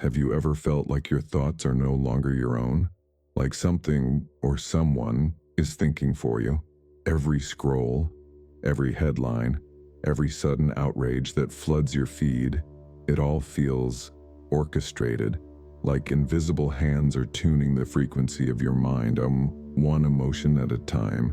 Have you ever felt like your thoughts are no longer your own? Like something or someone is thinking for you? Every scroll, every headline, every sudden outrage that floods your feed, it all feels orchestrated, like invisible hands are tuning the frequency of your mind one emotion at a time.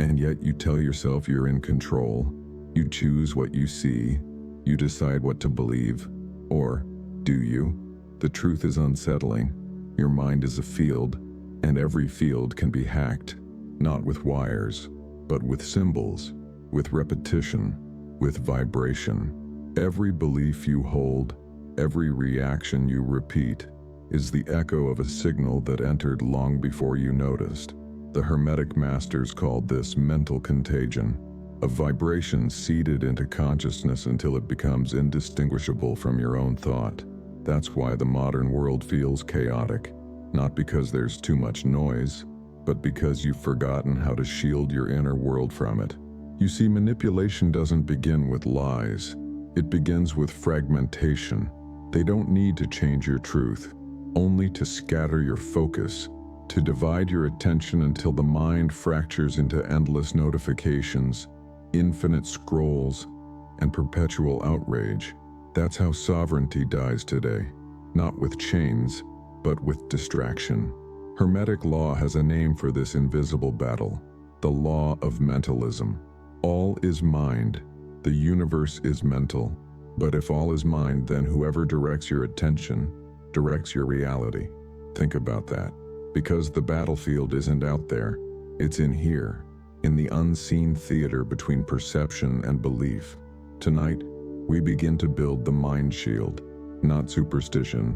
And yet you tell yourself you're in control. You choose what you see. You decide what to believe. Or do you? The truth is unsettling. Your mind is a field, and every field can be hacked, not with wires, but with symbols, with repetition, with vibration. Every belief you hold, every reaction you repeat, is the echo of a signal that entered long before you noticed. The Hermetic masters called this mental contagion, a vibration seeded into consciousness until it becomes indistinguishable from your own thought. That's why the modern world feels chaotic, not because there's too much noise, but because you've forgotten how to shield your inner world from it. You see, manipulation doesn't begin with lies. It begins with fragmentation. They don't need to change your truth, only to scatter your focus, to divide your attention until the mind fractures into endless notifications, infinite scrolls, and perpetual outrage. That's how sovereignty dies today, not with chains, but with distraction. Hermetic law has a name for this invisible battle, the law of mentalism. All is mind. The universe is mental. But if all is mind, then whoever directs your attention directs your reality. Think about that. Because the battlefield isn't out there, it's in here, in the unseen theater between perception and belief. Tonight, we begin to build the mind shield, not superstition,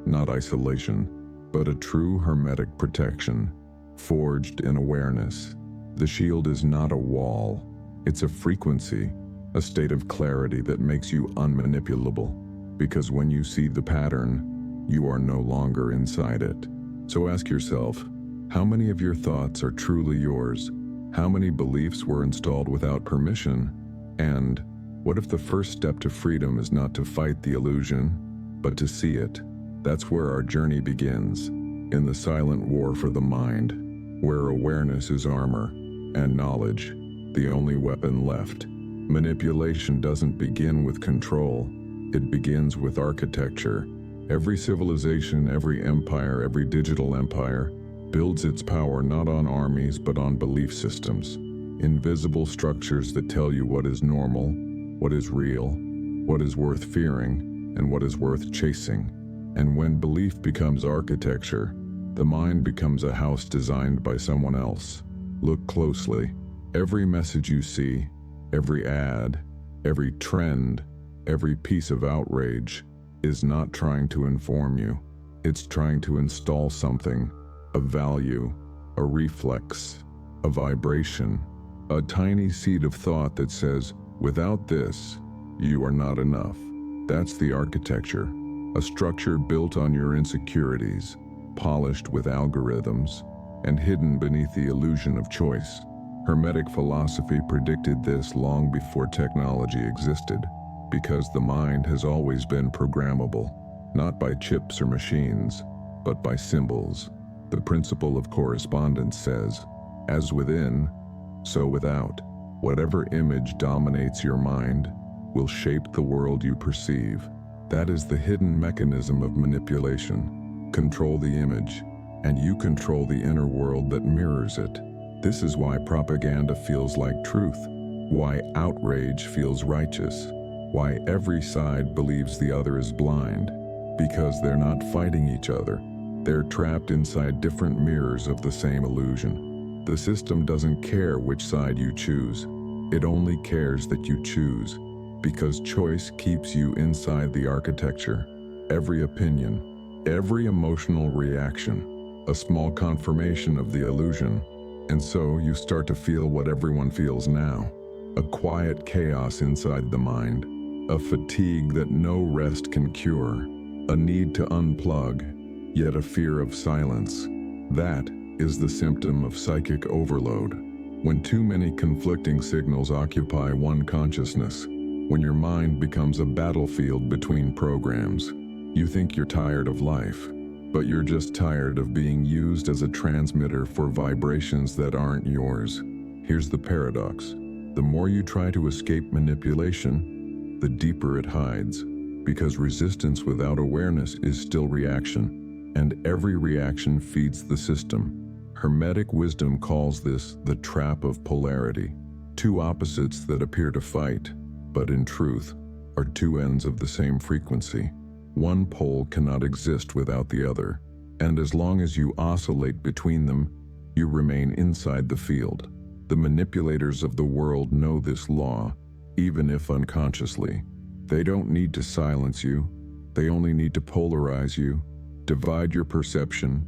not isolation, but a true hermetic protection, forged in awareness. The shield is not a wall, it's a frequency, a state of clarity that makes you unmanipulable, because when you see the pattern, you are no longer inside it. So ask yourself, how many of your thoughts are truly yours? How many beliefs were installed without permission? And what if the first step to freedom is not to fight the illusion, but to see it? That's where our journey begins, in the silent war for the mind, where awareness is armor, and knowledge, the only weapon left. Manipulation doesn't begin with control, it begins with architecture. Every civilization, every empire, every digital empire builds its power not on armies but on belief systems. Invisible structures that tell you what is normal, what is real, what is worth fearing, and what is worth chasing. And when belief becomes architecture, the mind becomes a house designed by someone else. Look closely. Every message you see, every ad, every trend, every piece of outrage is not trying to inform you. It's trying to install something, a value, a reflex, a vibration, a tiny seed of thought that says, without this, you are not enough. That's the architecture, a structure built on your insecurities, polished with algorithms, and hidden beneath the illusion of choice. Hermetic philosophy predicted this long before technology existed, because the mind has always been programmable, not by chips or machines, but by symbols. The principle of correspondence says, as within, so without. Whatever image dominates your mind will shape the world you perceive. That is the hidden mechanism of manipulation. Control the image, and you control the inner world that mirrors it. This is why propaganda feels like truth, why outrage feels righteous, why every side believes the other is blind. Because they're not fighting each other. They're trapped inside different mirrors of the same illusion. The system doesn't care which side you choose. It only cares that you choose, because choice keeps you inside the architecture. Every opinion, every emotional reaction, a small confirmation of the illusion. And so you start to feel what everyone feels now, a quiet chaos inside the mind, a fatigue that no rest can cure, a need to unplug, yet a fear of silence. That is the symptom of psychic overload. When too many conflicting signals occupy one consciousness, when your mind becomes a battlefield between programs, You think you're tired of life, but you're just tired of being used as a transmitter for vibrations that aren't yours. Here's the paradox. The more you try to escape manipulation, the deeper it hides, because resistance without awareness is still reaction, and every reaction feeds the system. Hermetic wisdom calls this the trap of polarity, two opposites that appear to fight, but in truth are two ends of the same frequency. One pole cannot exist without the other, and as long as you oscillate between them, you remain inside the field. The manipulators of the world know this law, even if unconsciously. They don't need to silence you, they only need to polarize you, divide your perception,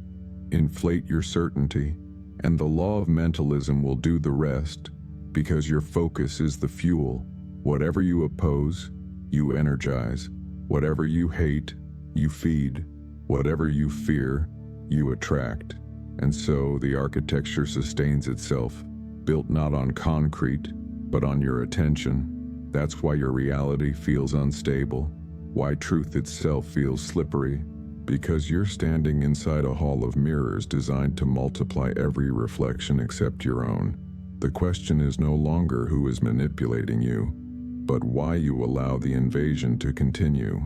inflate your certainty, and the law of mentalism will do the rest, because your focus is the fuel. Whatever you oppose, you energize. Whatever you hate, you feed. Whatever you fear, you attract. And so the architecture sustains itself, built not on concrete, but on your attention. That's why your reality feels unstable, why truth itself feels slippery, because you're standing inside a hall of mirrors designed to multiply every reflection except your own. The question is no longer who is manipulating you, but why you allow the invasion to continue.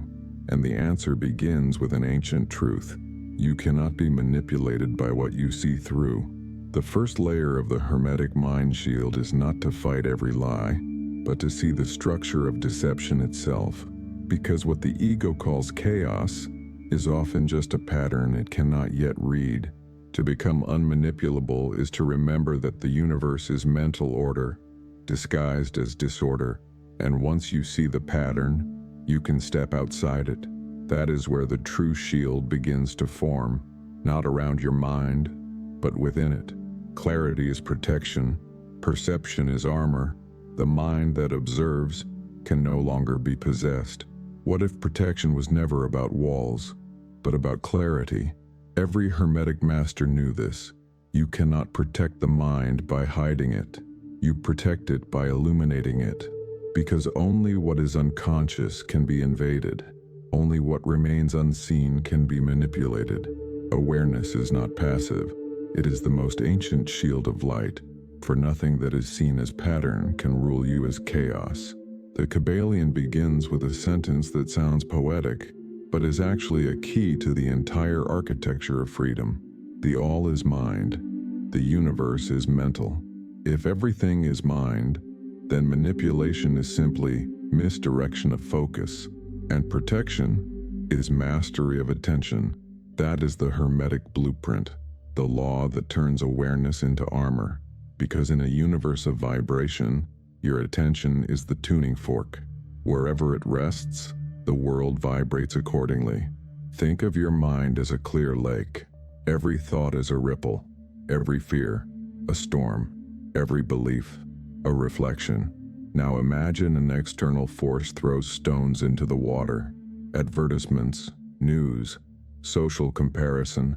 And the answer begins with an ancient truth. You cannot be manipulated by what you see through. The first layer of the Hermetic mind shield is not to fight every lie, but to see the structure of deception itself. Because what the ego calls chaos is often just a pattern it cannot yet read. To become unmanipulable is to remember that the universe is mental order, disguised as disorder. And once you see the pattern, you can step outside it. That is where the true shield begins to form, not around your mind, but within it. Clarity is protection, perception is armor. The mind that observes can no longer be possessed. What if protection was never about walls, but about clarity? Every Hermetic master knew this. You cannot protect the mind by hiding it. You protect it by illuminating it. Because only what is unconscious can be invaded. Only what remains unseen can be manipulated. Awareness is not passive. It is the most ancient shield of light, for nothing that is seen as pattern can rule you as chaos. The Kabbalion begins with a sentence that sounds poetic, but is actually a key to the entire architecture of freedom. The all is mind. The universe is mental. If everything is mind, then manipulation is simply misdirection of focus, and protection is mastery of attention. That is the Hermetic blueprint, the law that turns awareness into armor, because in a universe of vibration, your attention is the tuning fork. Wherever it rests, the world vibrates accordingly. Think of your mind as a clear lake. Every thought is a ripple, every fear, a storm, every belief, a reflection. Now imagine an external force throws stones into the water. Advertisements, news, social comparison,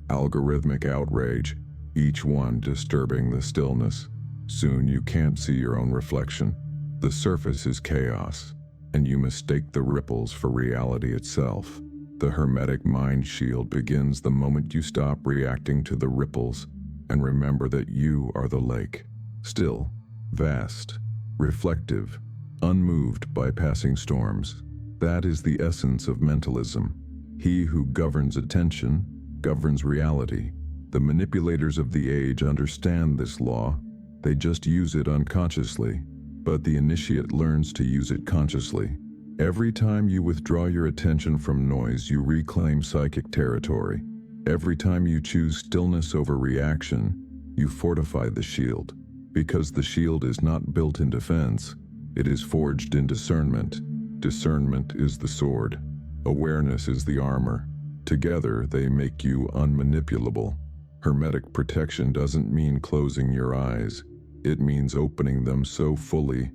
algorithmic outrage, each one disturbing the stillness. Soon you can't see your own reflection. The surface is chaos, and you mistake the ripples for reality itself. The Hermetic mind shield begins the moment you stop reacting to the ripples and remember that you are the lake. Still, vast, reflective, unmoved by passing storms. That is the essence of mentalism. He who governs attention governs reality. The manipulators of the age understand this law. They just use it unconsciously, but the initiate learns to use it consciously. Every time you withdraw your attention from noise, you reclaim psychic territory. Every time you choose stillness over reaction, you fortify the shield. Because the shield is not built in defense, it is forged in discernment. Discernment is the sword. Awareness is the armor. Together, they make you unmanipulable. Hermetic protection doesn't mean closing your eyes. It means opening them so fully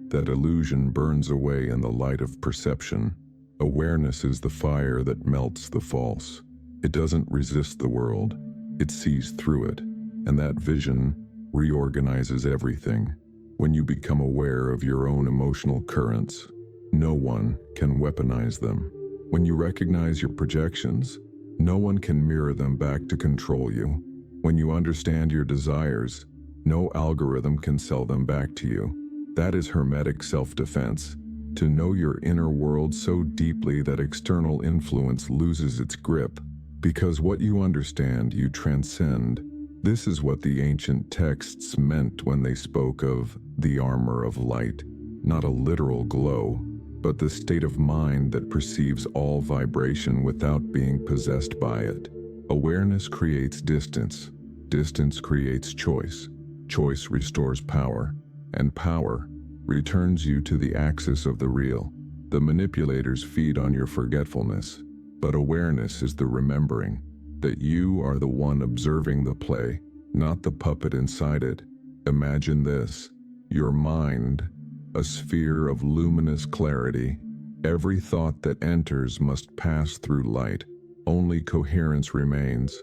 that illusion burns away in the light of perception. Awareness is the fire that melts the false. It doesn't resist the world. It sees through it. And that vision reorganizes everything. When you become aware of your own emotional currents, no one can weaponize them. When you recognize your projections, no one can mirror them back to control you. When you understand your desires, no algorithm can sell them back to you. That is Hermetic self-defense. To know your inner world so deeply that external influence loses its grip. Because what you understand, you transcend. This is what the ancient texts meant when they spoke of the armor of light. Not a literal glow, but the state of mind that perceives all vibration without being possessed by it. Awareness creates distance. Distance creates choice. Choice restores power. And power returns you to the axis of the real. The manipulators feed on your forgetfulness, but awareness is the remembering that you are the one observing the play, not the puppet inside it. Imagine this: your mind, a sphere of luminous clarity. Every thought that enters must pass through light. Only coherence remains.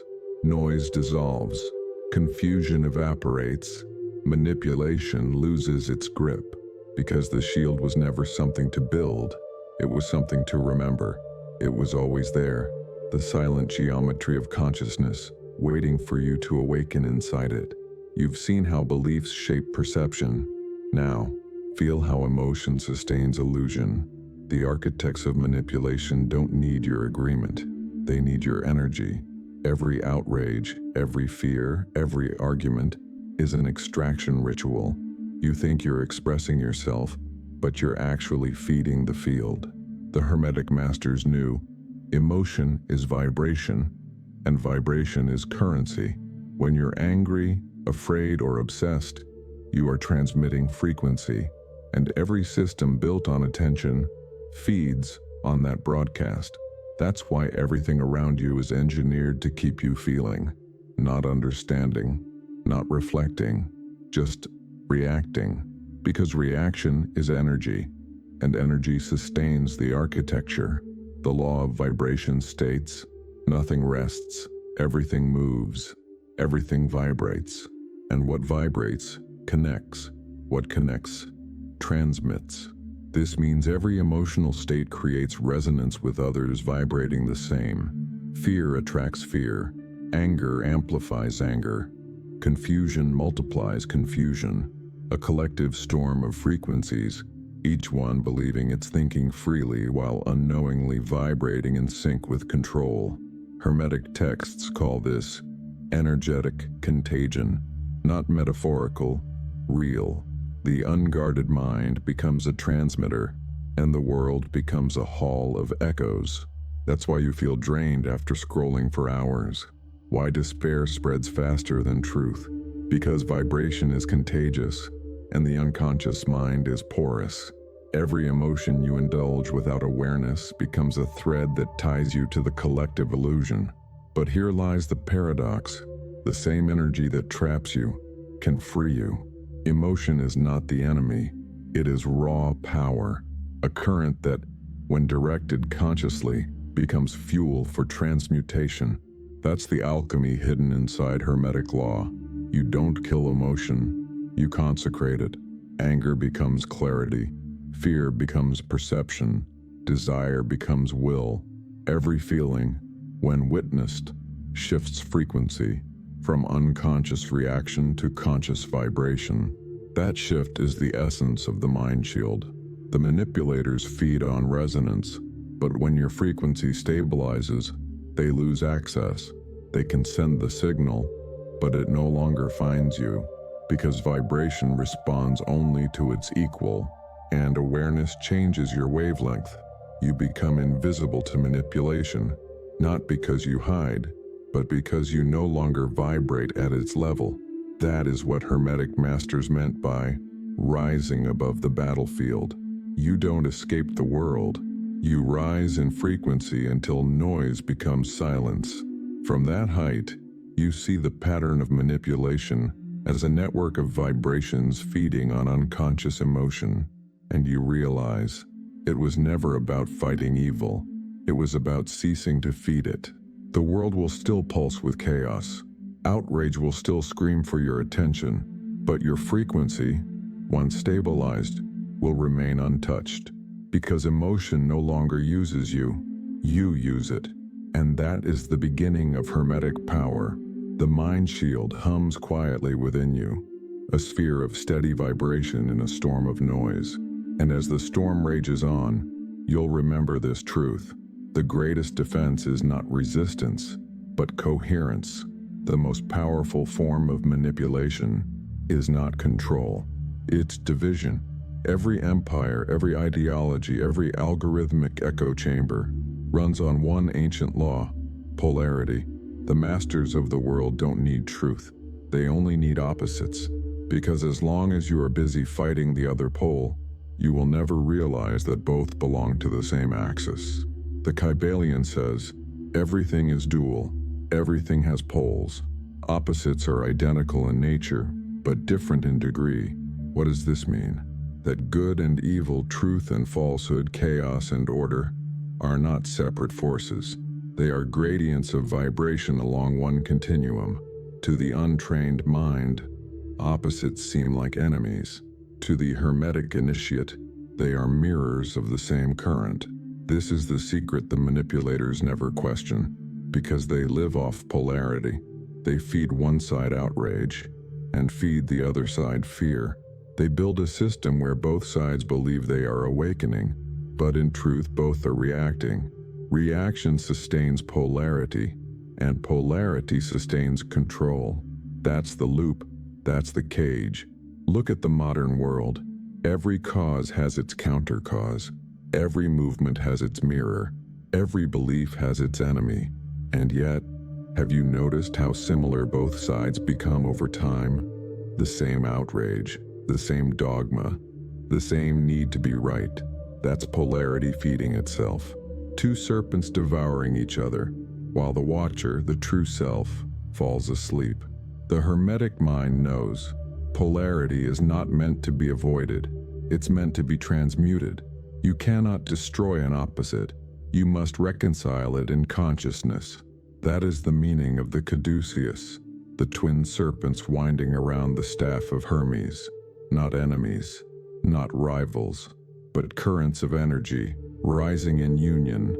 Noise dissolves. Confusion evaporates. Manipulation loses its grip, because the shield was never something to build. It was something to remember. It was always there, the silent geometry of consciousness, waiting for you to awaken inside it. You've seen how beliefs shape perception. Now, feel how emotion sustains illusion. The architects of manipulation don't need your agreement. They need your energy. Every outrage, every fear, every argument is an extraction ritual. You think you're expressing yourself, but you're actually feeding the field. The Hermetic masters knew emotion is vibration, and vibration is currency. When you're angry, afraid, or obsessed, you are transmitting frequency, and every system built on attention feeds on that broadcast. That's why everything around you is engineered to keep you feeling, not understanding, not reflecting, just reacting. Because reaction is energy, and energy sustains the architecture. The law of vibration states, nothing rests, everything moves, everything vibrates. And what vibrates connects. What connects transmits. This means every emotional state creates resonance with others vibrating the same. Fear attracts fear. Anger amplifies anger. Confusion multiplies confusion. A collective storm of frequencies, each one believing it's thinking freely while unknowingly vibrating in sync with control. Hermetic texts call this energetic contagion, not metaphorical, real. The unguarded mind becomes a transmitter, and the world becomes a hall of echoes. That's why you feel drained after scrolling for hours. Why despair spreads faster than truth. Because vibration is contagious, and the unconscious mind is porous. Every emotion you indulge without awareness becomes a thread that ties you to the collective illusion. But here lies the paradox. The same energy that traps you can free you. Emotion is not the enemy. It is raw power, a current that, when directed consciously, becomes fuel for transmutation. That's the alchemy hidden inside Hermetic law. You don't kill emotion, you consecrate it. Anger becomes clarity. Fear becomes perception. Desire becomes will. Every feeling, when witnessed, shifts frequency from unconscious reaction to conscious vibration. That shift is the essence of the mind shield. The manipulators feed on resonance, but when your frequency stabilizes, they lose access. They can send the signal, but it no longer finds you, because vibration responds only to its equal, and awareness changes your wavelength. You become invisible to manipulation, not because you hide, but because you no longer vibrate at its level. That is what Hermetic masters meant by rising above the battlefield. You don't escape the world. You rise in frequency until noise becomes silence. From that height, you see the pattern of manipulation as a network of vibrations feeding on unconscious emotion, and you realize it was never about fighting evil. It was about ceasing to feed it. The world will still pulse with chaos. Outrage will still scream for your attention, but your frequency, once stabilized, will remain untouched. Because emotion no longer uses you, You use it. And that is the beginning of Hermetic power. The mind shield hums quietly within you, a sphere of steady vibration in a storm of noise. And as the storm rages on, you'll remember this truth. The greatest defense is not resistance, but coherence. The most powerful form of manipulation is not control. It's division. Every empire, every ideology, every algorithmic echo chamber runs on one ancient law: polarity. The masters of the world don't need truth. They only need opposites. Because as long as you are busy fighting the other pole, you will never realize that both belong to the same axis. The Kybalion says, everything is dual, everything has poles. Opposites are identical in nature, but different in degree. What does this mean? That good and evil, truth and falsehood, chaos and order are not separate forces. They are gradients of vibration along one continuum. To the untrained mind, opposites seem like enemies. To the Hermetic initiate, they are mirrors of the same current. This is the secret the manipulators never question, because they live off polarity. They feed one side outrage and feed the other side fear. They build a system where both sides believe they are awakening, but in truth both are reacting. Reaction sustains polarity, and polarity sustains control. That's the loop, that's the cage. Look at the modern world. Every cause has its counter-cause. Every movement has its mirror. Every belief has its enemy. And yet, have you noticed how similar both sides become over time? The same outrage, the same dogma, the same need to be right. That's polarity feeding itself. Two serpents devouring each other, while the watcher, the true self, falls asleep. The Hermetic mind knows polarity is not meant to be avoided. It's meant to be transmuted. You cannot destroy an opposite. You must reconcile it in consciousness. That is the meaning of the caduceus, the twin serpents winding around the staff of Hermes. Not enemies, not rivals, but currents of energy, rising in union,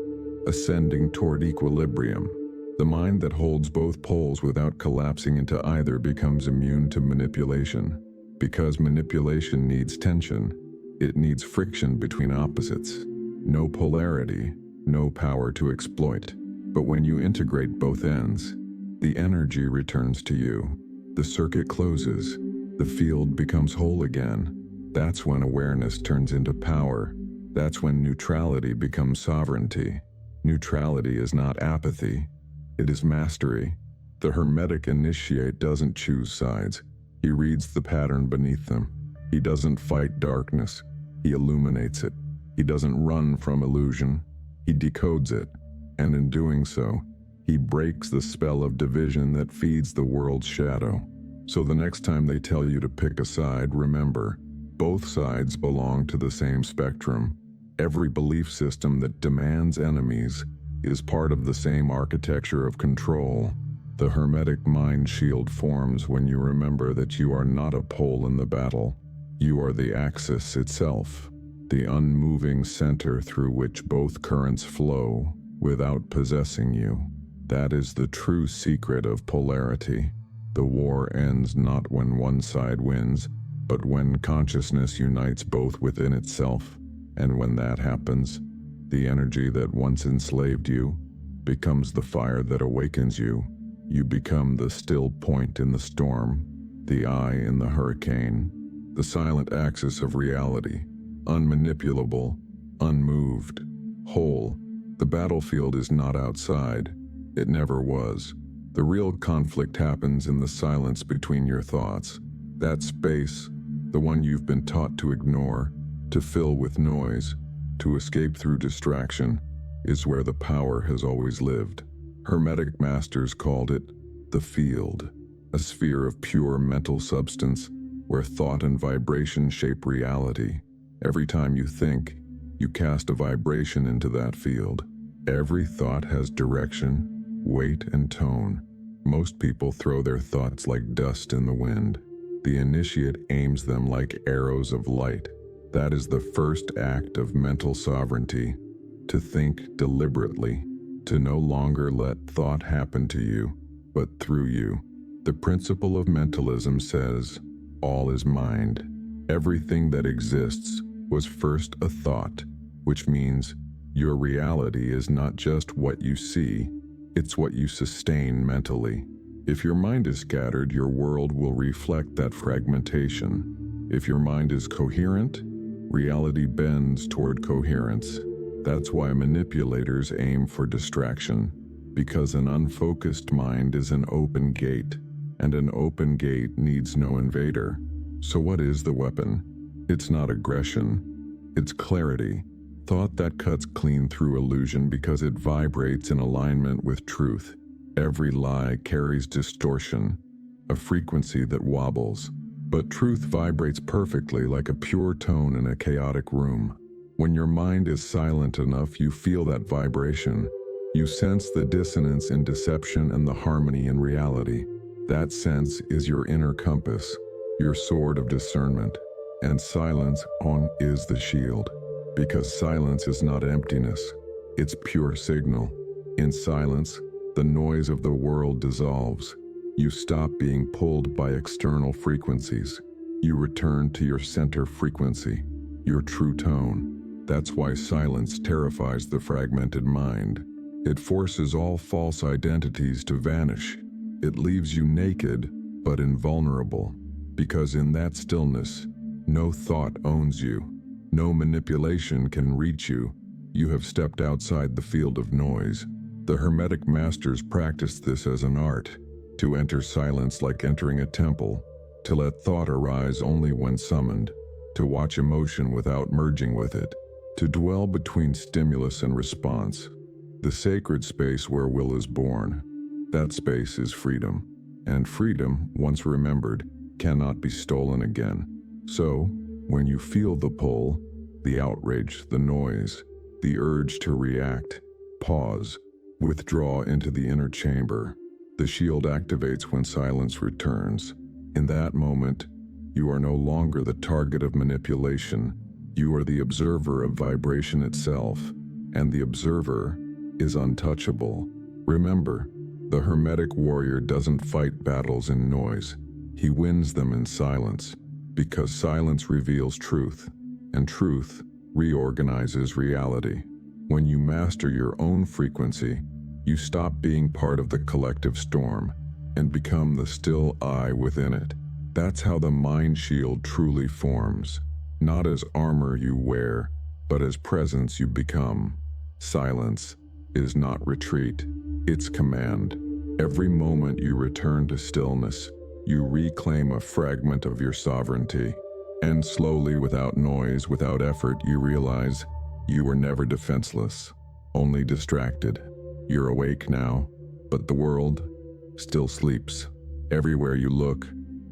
ascending toward equilibrium. The mind that holds both poles without collapsing into either becomes immune to manipulation. Because manipulation needs tension, it needs friction between opposites. No polarity, no power to exploit. But when you integrate both ends, the energy returns to you. The circuit closes. The field becomes whole again. That's when awareness turns into power. That's when neutrality becomes sovereignty. Neutrality is not apathy. It is mastery. The Hermetic initiate doesn't choose sides. He reads the pattern beneath them. He doesn't fight darkness. He illuminates it. He doesn't run from illusion. He decodes it. And in doing so, he breaks the spell of division that feeds the world's shadow. So the next time they tell you to pick a side, remember, both sides belong to the same spectrum. Every belief system that demands enemies is part of the same architecture of control. The Hermetic mind shield forms when you remember that you are not a pole in the battle. You are the axis itself, the unmoving center through which both currents flow without possessing you. That is the true secret of polarity. The war ends not when one side wins, but when consciousness unites both within itself. And when that happens, the energy that once enslaved you becomes the fire that awakens you. You become the still point in the storm, the eye in the hurricane, the silent axis of reality, unmanipulable, unmoved, whole. The battlefield is not outside. It never was. The real conflict happens in the silence between your thoughts. That space, the one you've been taught to ignore, to fill with noise, to escape through distraction, is where the power has always lived. Hermetic masters called it the field, a sphere of pure mental substance where thought and vibration shape reality. Every time you think, you cast a vibration into that field. Every thought has direction, weight, and tone. Most people throw their thoughts like dust in the wind. The initiate aims them like arrows of light. That is the first act of mental sovereignty. to think deliberately, to no longer let thought happen to you, but through you. The principle of mentalism says, all is mind. Everything that exists was first a thought, which means your reality is not just what you see, it's what you sustain mentally. If your mind is scattered, your world will reflect that fragmentation. If your mind is coherent, reality bends toward coherence. That's why manipulators aim for distraction, because an unfocused mind is an open gate, and an open gate needs no invader. So what is the weapon? It's not aggression, it's clarity. Thought that cuts clean through illusion because it vibrates in alignment with truth. Every lie carries distortion, a frequency that wobbles. But truth vibrates perfectly like a pure tone in a chaotic room. When your mind is silent enough, you feel that vibration. You sense the dissonance in deception and the harmony in reality. That sense is your inner compass, your sword of discernment. And silence is the shield. Because silence is not emptiness, it's pure signal. In silence, the noise of the world dissolves. You stop being pulled by external frequencies. You return to your center frequency, your true tone. That's why silence terrifies the fragmented mind. It forces all false identities to vanish. It leaves you naked, but invulnerable. Because in that stillness, no thought owns you. No manipulation can reach you. You have stepped outside the field of noise. The Hermetic masters practiced this as an art, to enter silence like entering a temple, to let thought arise only when summoned, to watch emotion without merging with it, to dwell between stimulus and response. The sacred space where will is born. That space is freedom. And freedom, once remembered, cannot be stolen again. So, when you feel the pull, the outrage, the noise, the urge to react, pause, withdraw into the inner chamber. The shield activates when silence returns. In that moment, you are no longer the target of manipulation. You are the observer of vibration itself, and the observer is untouchable. Remember, the Hermetic warrior doesn't fight battles in noise. He wins them in silence. Because silence reveals truth, and truth reorganizes reality. When you master your own frequency, you stop being part of the collective storm and become the still I within it. That's how the mind shield truly forms, not as armor you wear, but as presence you become. Silence is not retreat, it's command. Every moment you return to stillness, you reclaim a fragment of your sovereignty. And slowly, without noise, without effort, you realize you were never defenseless, only distracted. You're awake now, but the world still sleeps. Everywhere you look,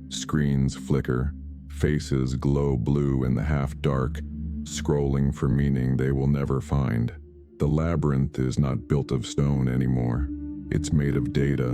screens flicker, faces glow blue in the half-dark, scrolling for meaning they will never find. The labyrinth is not built of stone anymore. It's made of data,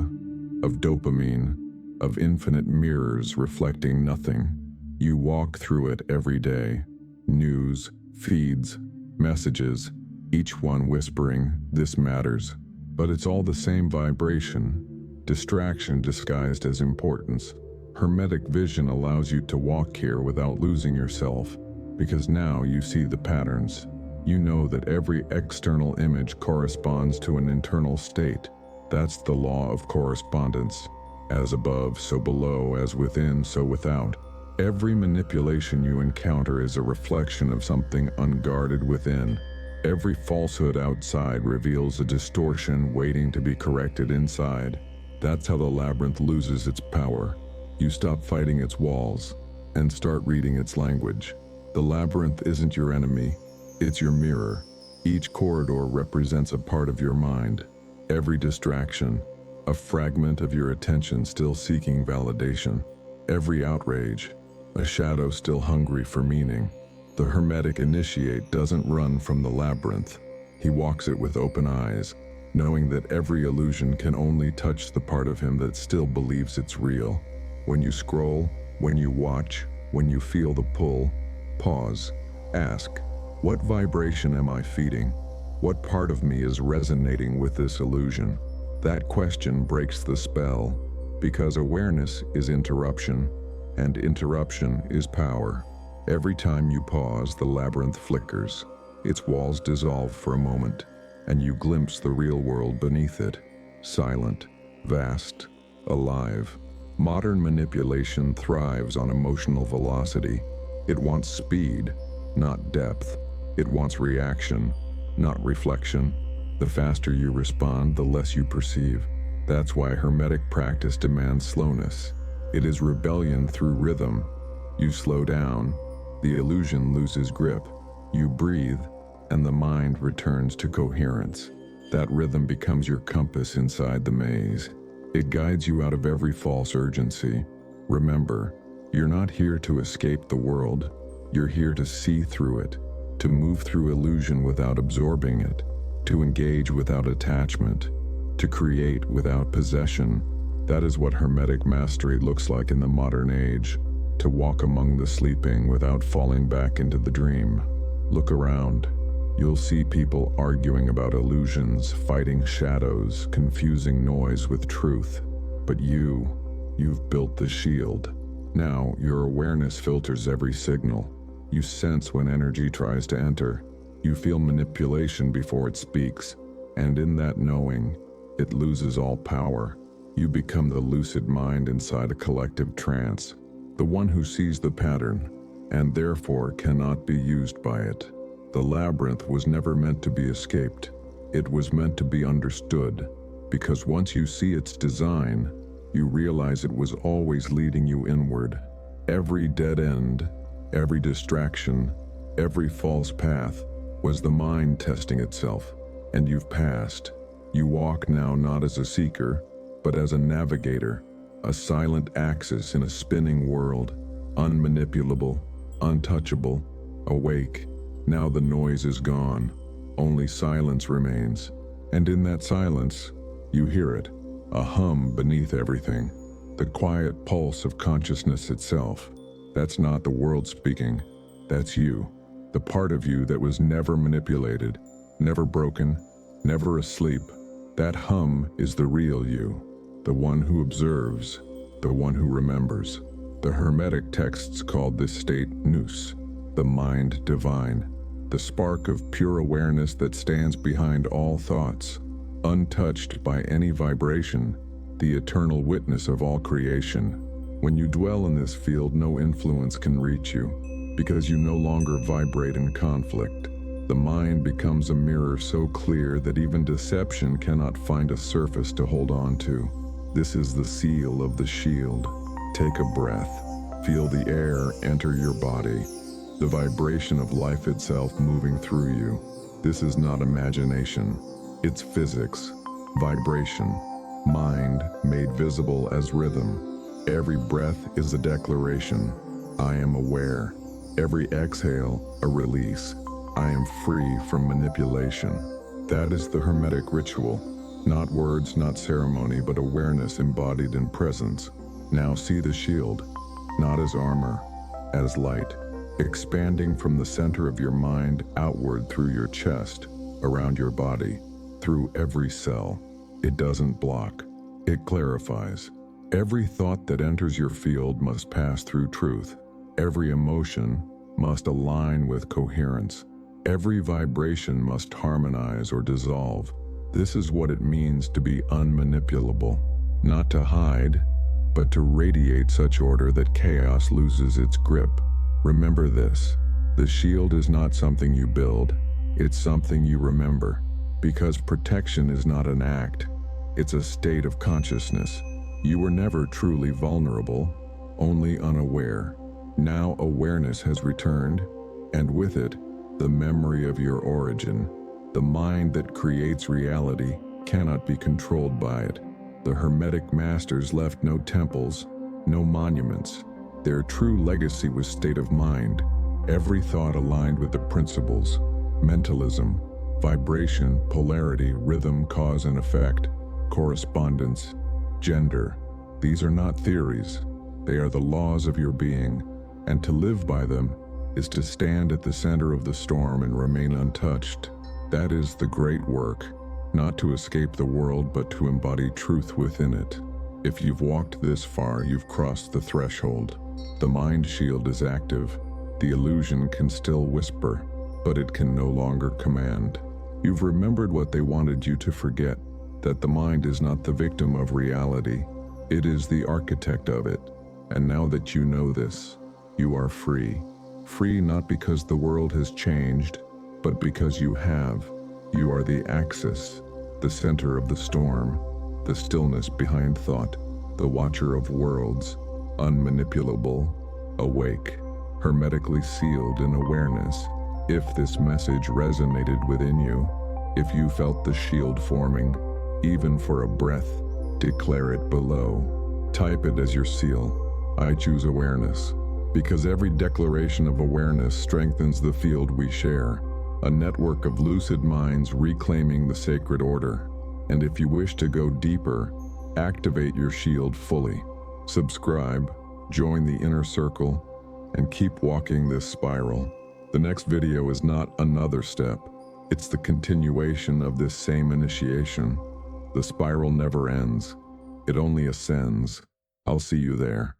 of dopamine, of infinite mirrors reflecting nothing. You walk through it every day. News, feeds, messages, each one whispering, this matters. But it's all the same vibration, distraction disguised as importance. Hermetic vision allows you to walk here without losing yourself, because now you see the patterns. You know that every external image corresponds to an internal state. That's the law of correspondence. As above, so below, as within, so without. Every manipulation you encounter is a reflection of something unguarded within. Every falsehood outside reveals a distortion waiting to be corrected inside. That's how the labyrinth loses its power. You stop fighting its walls and start reading its language. The labyrinth isn't your enemy, it's your mirror. Each corridor represents a part of your mind. Every distraction, a fragment of your attention still seeking validation. Every outrage, a shadow still hungry for meaning. The Hermetic initiate doesn't run from the labyrinth. He walks it with open eyes, knowing that every illusion can only touch the part of him that still believes it's real. When you scroll, when you watch, when you feel the pull, pause, ask, what vibration am I feeding? What part of me is resonating with this illusion? That question breaks the spell, because awareness is interruption, and interruption is power. Every time you pause, the labyrinth flickers. Its walls dissolve for a moment, and you glimpse the real world beneath it, silent, vast, alive. Modern manipulation thrives on emotional velocity. It wants speed, not depth. It wants reaction, not reflection. The faster you respond, the less you perceive. That's why Hermetic practice demands slowness. It is rebellion through rhythm. You slow down, the illusion loses grip. You breathe, and the mind returns to coherence. That rhythm becomes your compass inside the maze. It guides you out of every false urgency. Remember, you're not here to escape the world. You're here to see through it, to move through illusion without absorbing it, to engage without attachment, to create without possession. That is what Hermetic mastery looks like in the modern age, to walk among the sleeping without falling back into the dream. Look around. You'll see people arguing about illusions, fighting shadows, confusing noise with truth. But you've built the shield. Now, your awareness filters every signal. You sense when energy tries to enter. You feel manipulation before it speaks. And in that knowing, it loses all power. You become the lucid mind inside a collective trance, the one who sees the pattern, and therefore cannot be used by it. The labyrinth was never meant to be escaped. It was meant to be understood, because once you see its design, you realize it was always leading you inward. Every dead end, every distraction, every false path was the mind testing itself, and you've passed. You walk now not as a seeker, but as a navigator, a silent axis in a spinning world, unmanipulable, untouchable, awake. Now the noise is gone, only silence remains, and in that silence, you hear it, a hum beneath everything, the quiet pulse of consciousness itself. That's not the world speaking, that's you, the part of you that was never manipulated, never broken, never asleep. That hum is the real you, the one who observes, the one who remembers. The Hermetic texts called this state nous, the mind divine, the spark of pure awareness that stands behind all thoughts, untouched by any vibration, the eternal witness of all creation. When you dwell in this field, no influence can reach you, because you no longer vibrate in conflict. The mind becomes a mirror so clear that even deception cannot find a surface to hold on to. This is the seal of the shield. Take a breath. Feel the air enter your body, the vibration of life itself moving through you. This is not imagination. It's physics, vibration, mind made visible as rhythm. Every breath is a declaration. I am aware. Every exhale, a release. I am free from manipulation. That is the Hermetic ritual. Not words, not ceremony, but awareness embodied in presence. Now see the shield, not as armor, as light, expanding from the center of your mind outward through your chest, around your body, through every cell. It doesn't block, it clarifies. Every thought that enters your field must pass through truth. Every emotion must align with coherence. Every vibration must harmonize or dissolve. This is what it means to be unmanipulable, not to hide, but to radiate such order that chaos loses its grip. Remember this, the shield is not something you build, it's something you remember, because protection is not an act, it's a state of consciousness. You were never truly vulnerable, only unaware. Now awareness has returned, and with it, the memory of your origin. The mind that creates reality cannot be controlled by it. The Hermetic masters left no temples, no monuments. Their true legacy was state of mind. Every thought aligned with the principles, mentalism, vibration, polarity, rhythm, cause and effect, correspondence, gender. These are not theories. They are the laws of your being, and to live by them is to stand at the center of the storm and remain untouched. That is the great work, not to escape the world but to embody truth within it. If you've walked this far, you've crossed the threshold. The mind shield is active. The illusion can still whisper, but it can no longer command. You've remembered what they wanted you to forget, that the mind is not the victim of reality. It is the architect of it. And now that you know this, you are free. Free not because the world has changed, but because you have. You are the axis, the center of the storm, the stillness behind thought, the watcher of worlds, unmanipulable, awake, hermetically sealed in awareness. If this message resonated within you, if you felt the shield forming, even for a breath, declare it below. Type it as your seal. I choose awareness, because every declaration of awareness strengthens the field we share, a network of lucid minds reclaiming the sacred order. And if you wish to go deeper, activate your shield fully. Subscribe, join the inner circle, and keep walking this spiral. The next video is not another step. It's the continuation of this same initiation. The spiral never ends. It only ascends. I'll see you there.